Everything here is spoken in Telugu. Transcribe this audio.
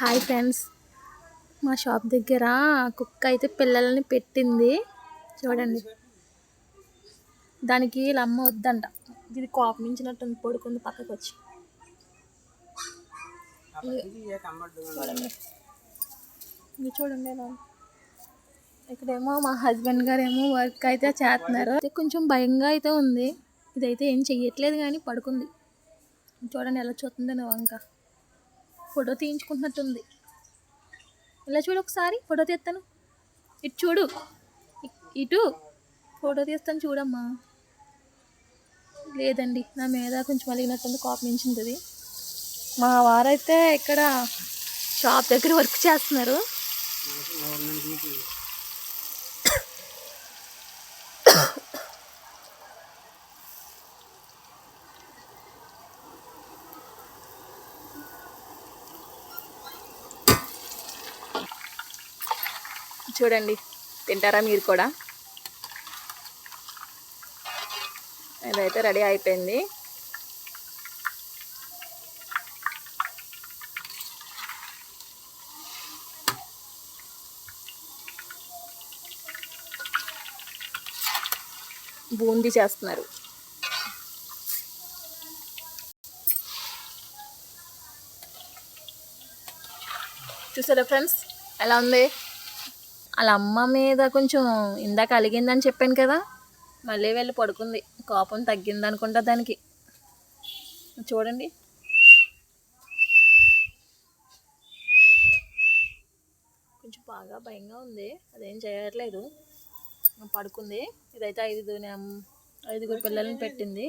హాయ్ ఫ్రెండ్స్, మా షాప్ దగ్గర కుక్క అయితే పిల్లల్ని పెట్టింది. చూడండి, దానికి ఇలా అమ్మ వద్దంట. ఇది కోపమించినట్టుంది, పడుకుంది పక్కకు వచ్చి. చూడండి, ఇది చూడండి. ఇక్కడేమో మా హస్బెండ్ గారు ఏమో వర్క్ అయితే చేస్తున్నారు. కొంచెం భయంగా అయితే ఉంది. ఇదైతే ఏం చెయ్యట్లేదు కానీ పడుకుంది. చూడండి ఎలా చూస్తుంది. నువ్వు ఇంకా ఫోటో తీయించుకుంటున్నట్టుంది. ఇలా చూడు, ఒకసారి ఫోటో తీస్తాను. ఇటు చూడు, ఇటు ఫోటో తీస్తాను చూడమ్మా. లేదండి, నా మీద కొంచెం అలిగినట్టుంది, కోపమించింది. మా వారైతే ఇక్కడ షాప్ దగ్గర వర్క్ చేస్తున్నారు. చూడండి, తింటారా మీరు కూడా? ఇదైతే రెడీ అయిపోయింది. బూందీ చేస్తున్నారు. చూసారా ఫ్రెండ్స్ ఎలా ఉంది? వాళ్ళ అమ్మ మీద కొంచెం ఇందాక అలిగిందని చెప్పాను కదా, మళ్ళీ వెళ్ళి పడుకుంది. కోపం తగ్గింది అనుకుంటా దానికి. చూడండి, కొంచెం బాగా భయంగా ఉంది, అదేం చేయట్లేదు, పడుకుంది. ఇదైతే 5 పిల్లల్ని పెట్టింది.